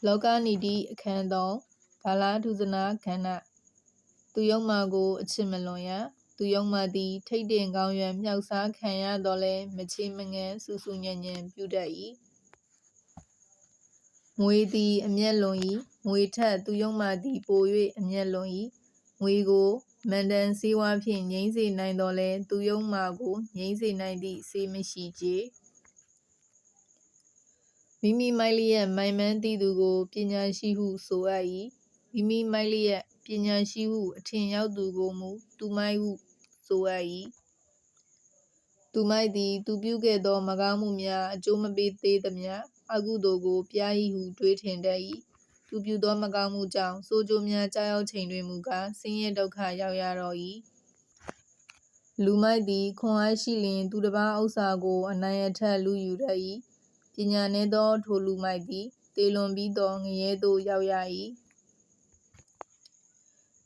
လောကနိတိအခန်း3ကာလဒုစနာခန္ဓာသူယုံမာကိုအချစ်မလွန်ရသူယုံမာသည်ထိတ်တင်ကောင်းရန်မြောက်စားခံရတော့လဲမချေမငန်ဆူဆူညံ့ညံ့ပြုတတ်၏ငွေသည်အမျက်လွန်၏ငွေထက်သူယုံမာသည်ပို၍အမျက်လွန်၏ငွေကိုမန္တန်စေဝါဖြင့်ငြိမ်းစေနိုင်တော့လဲသူယုံမာကိုငြိမ်းစေနိုင်သည့်စေမရှိချေမိမိမိုက်လျက်မိုင်မန်းသိသူကိုပညာရှိဟုဆိုအပ်၏မိမိမိုက်လျက်ပညာရှိဟုအထင်ရောက်သူကိုမူသူမိုက်ဟုဆိုအပ်၏သူမိုက်သည်သူပြုခဲ့သောမကောင်းမှုများအကျိုးမပေးသေးသမျှအကုသိုလ်ကိုပြား၏ဟုတွေးထင်တတ်၏သူပြုသောမကောင်းမှုကြောင့်ဆိုးကျိုးများကြားရောက်ချိန်တွင်မူကားဆင်းရဲဒုက္ခရောက်ရတော့၏လူမိုက်သည်ခွန်အားရှိလျင်သူတစ်ပါးဥစ္စာကိုအနိုင်အထက်လူယူတတ်၏ပညာနည်းသောထိုလူမိုက်သည်သေလွန်ပြီးသောငရဲသို့ရောက်ရ၏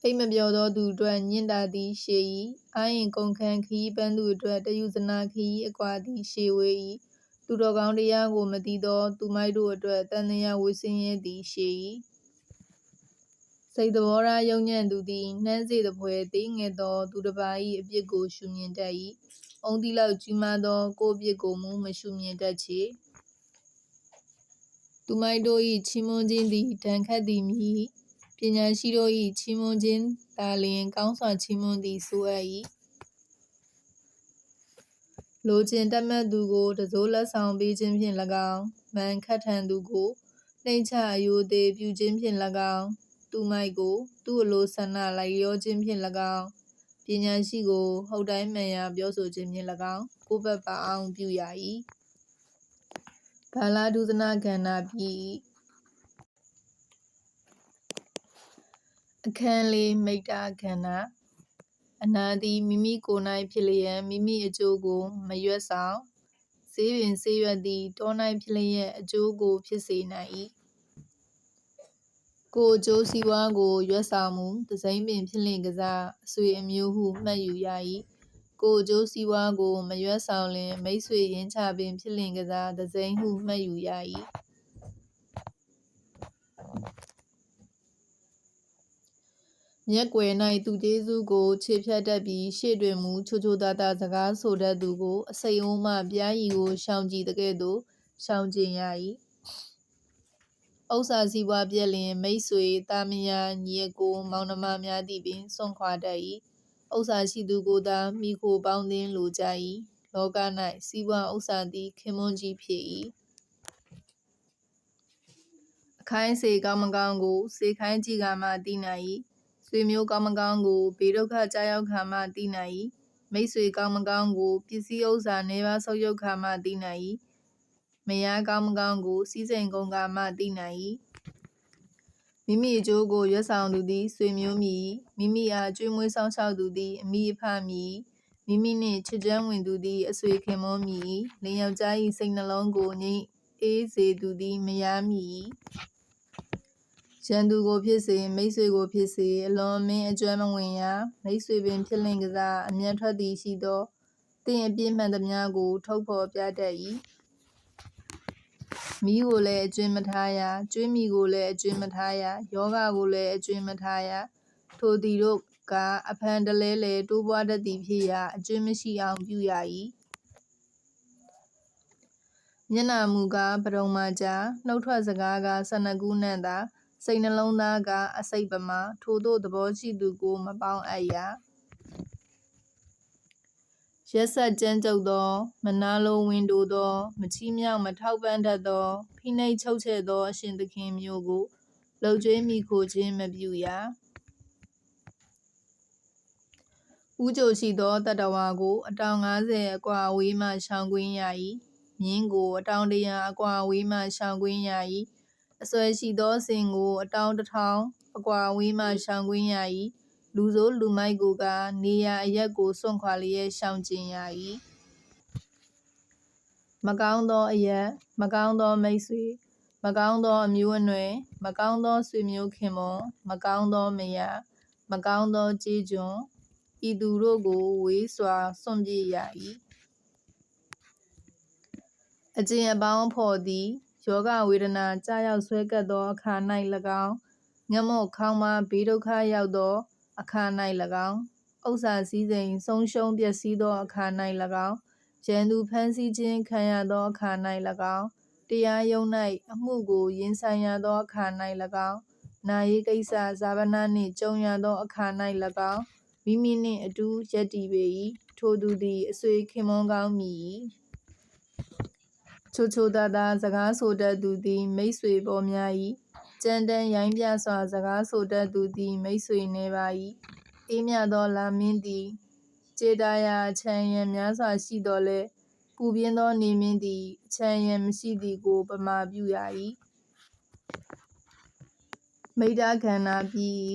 အိမ်မပြောသောသူအတွက်ညင်တာသည်ရှည်၏အာရင်ကုန်ခန်းခရီးပန်းသူအတွက်တယူဇနာခရီးအကွာသည်ရှည်ဝေး၏သူတော်ကောင်းတရားကိုမသိသောသူမိုက်တို့အတွက်တန်တရားဝေဆင်းရဲသည်ရှည်၏စိတ်သဘောထားယုံညံ့သူသည်နှမ်းစေသဖွယ်သေးငယ်သောသူတစ်ပါး၏အပြစ်ကိုရှုမြင်တတ်၏အုံးသီးလောက်ကြီးမားသောကိုယ့်အပြစ်ကိုမူမရှုမြင်တတ်ချေသူမိုက်တို့၏ချီးမွမ်းခြင်းသည်ဒဏ်ခတ်သည်မည်ပညာရှိတို့၏ချီးမွမ်းခြင်းသာလျှင်ကောင်းစွာချီးမွမ်းသည်ဆိုအပ်၏လိုချင်တတ်မှတ်သူကိုတစိုးလက်ဆောင်ပေးခြင်းဖြင့်၎င်းမန်ခတ်ထန်သူကိုနှိမ့်ချအယိုသေးပြုခြင်းဖြင့်၎င်းသူမိုက်ကိုသူ့အလိုဆန္ဒလိုက်လျောခြင်းဖြင့်၎င်းပညာရှိကိုဟုတ်တိုင်းမှန်ရာပြောဆိုခြင်းဖြင့်၎င်းကိုယ်ဘက်ပါအောင်ပြုရ၏ကာလဒုစနာကဏ္ဍပြီးအခန်းလေးမိတ္တကဏ္ဍအနာသည်မိမိကိုယ်၌ဖြစ်လျက်မိမိအကျိုးကိုမရွက်ဆောင်ဆေးပင်ဆေးရွက်သည်တော၌ဖြစ်လျက်အကျိုးကိုဖြစ်စေနိုင်၏ကိုယ်အကျိုးစီးပွားကိုရွက်ဆောင်မူတစိမ့်ပင်ဖြစ်လင့်ကစားအဆွေအမျိုးဟုမှတ်ယူရ၏ကိုယ်အကျိုးစီးပွားကိုမရွက်ဆောင်လျင်မိတ်ဆွေရင်းချပင်ဖြစ်လင့်ကစားတစိမ့်ဟုမှတ်ယူရ၏မျက်ကွယ်၌သူကျေးဇူးကိုခြေဖြတ်တတ်ပြီးရှေ့တွင်မူချိုချိုသာသာစကားဆိုတတ်သူကိုအစိမ့်အိုးမှပြားရည်ကိုရှောင်ကြည်သကဲ့သို့ရှောင်ကျဉ်ရ၏ဥစ္စာစီးပွားပြက်လျင်မိတ်ဆွေသားမယားညီအကိုမောင်နှမများသည်ပင်စွန့်ခွာတတ်၏ဥစ္စာရှိသူကိုသာမိခိုပေါင်းသင်းလိုကြ၏လောက၌စီးပွားဥစ္စာသည်ခင်မွန်းကြီးဖြစ်၏အခိုင်းစေကောင်းမကောင်းကိုစေခိုင်းကြည့်ကာမှသိနိုင်၏ဆွေမျိုးကောင်းမကောင်းကိုဘေးဒုက္ခကြားရောက်ခါမှသိနိုင်၏မိတ်ဆွေကောင်းမကောင်းကိုပစ္စည်းဥစ္စာနှဲပါဆုပ်ယုပ်ခါမှသိနိုင်၏မယားကောင်းမကောင်းကိုစီးစိမ်ကုန်ခါမှသိနိုင်၏မိမိအကျိုးကိုရွက်ဆောင်သူသည်ဆွေမျိုးမည်မိမိအားကျွေးမွေးစောင့်ရှောက်သူသည်အမိအဖမည်မိမိနှင့်ချစ်ကျွမ်းဝင်သူသည်အဆွေခင်မောမည်လင်ယောက်ျား၏စိတ်နှလုံးကိုငြိမ်းအေးစေသူသည်မယားမည်ရန်သူကိုဖြစ်စေမိတ်ဆွေကိုဖြစ်စေအလွန်အမင်းအကျွမ်းမဝင်ရမိတ်ဆွေပင်ဖြစ်လင့်ကစားအမျက်ထွက်သည်ရှိသောသင်အပြစ်မှန်သမျှကိုထုတ်ဖော်ပြတတ်၏မီးကိုလည်းအကျွင်းမထားရကျွေးမီကိုလည်းအကျွင်းမထားရယောဂကိုလည်းအကျွင်းမထားရထိုသည်တို့ကအဖန်တလဲလဲတိုးပွားတတ်သည်ဖြစ်ရာအကျွင်းမရှိအောင်ပြုရ၏မျက်နှာမူကားပဒုံမာကြားနှုတ်ထွက်စကားက12ခုနှံ့သာစိတ်နှလုံးသားကအစိတ်ပမာထိုသို့သဘောရှိသူကိုမပေါင်းအပ်ရရက်ဆက်ကြမ်းကြုတ်သောမနာလိုဝင်တိုသောမချီးမြှောက်မထောက်ပံ့တတ်သောဖိနှိပ်ချုပ်ချယ်သောအရှင်သခင်မျိုးကိုလှုပ်ကြွေးမိခိုခြင်းမပြုရဦးကြိုရှိသောတတ္တဝါကိုအတောင်50အကွာအဝေးမှရှောင်ကွင်းရ၏မြင်းကိုအတောင်100အကွာအဝေးမှရှောင်ကွင်းရ၏အစွဲရှိသောစင်ကိုအတောင်1000အကွာအဝေးမှရှောင်ကွင်းရ၏လူဆိုးလူမိုက်ကိုကနေရာအရပ်ကိုစွန့်ခွာလျက်ရှောင်ကျဉ်ရ၏မကောင်းသောအရပ်မကောင်းသောမိတ်ဆွေမကောင်းသောအမျိုးအနွယ်မကောင်းသောဆွေမျိုးခင်ပွန်းမကောင်းသောမယားမကောင်းသောကျေးကျွန်ဤသူတို့ကိုဝေးစွာစွန့်ပစ်ရ၏အကျင့်အပေါင်းအဖော်သည် ယောဂဝေဒနာကြာရောက်ဆွဲကပ်သောအခါ၌၎င်းငမော့ခေါင်းမှာဘေးဒုက္ခရောက်သောအခါ၌၎င်းဥစ္စာစည်းစိမ်ဆုံးရှုံးပျက်စီးသောအခါ၌၎င်းရန်သူဖမ်းဆီးခြင်းခံရသောအခါ၌၎င်းတရားရုံး၌အမှုကိုရင်ဆိုင်ရသောအခါ၌၎င်းနာရေးကိစ္စဇာဝနာနှင့်ကြုံရသောအခါ၌၎င်းမိမိနှင့်အတူရပ်တည်ပေ၏ထိုသူသည်အဆွေခင်ပွန်းကောင်းမည်ချိုချိုသာသာစကားဆိုတတ်သူသည်မိတ်ဆွေပေါ်များ၏ကြမ်းတမ်းရိုင်းပြစွာစကားဆိုတတ်သူသည်မိတ်ဆွေနည်းပါ၏အေးမြသောလာမင်းသည်ကြေတာရာအချမ်းရံများစွာရှိသော်လည်းပူပြင်းသောနေမင်းသည်အချမ်းရံမရှိသည်ကိုပမာပြုရ၏မိတ္တခန္ဓာပြီး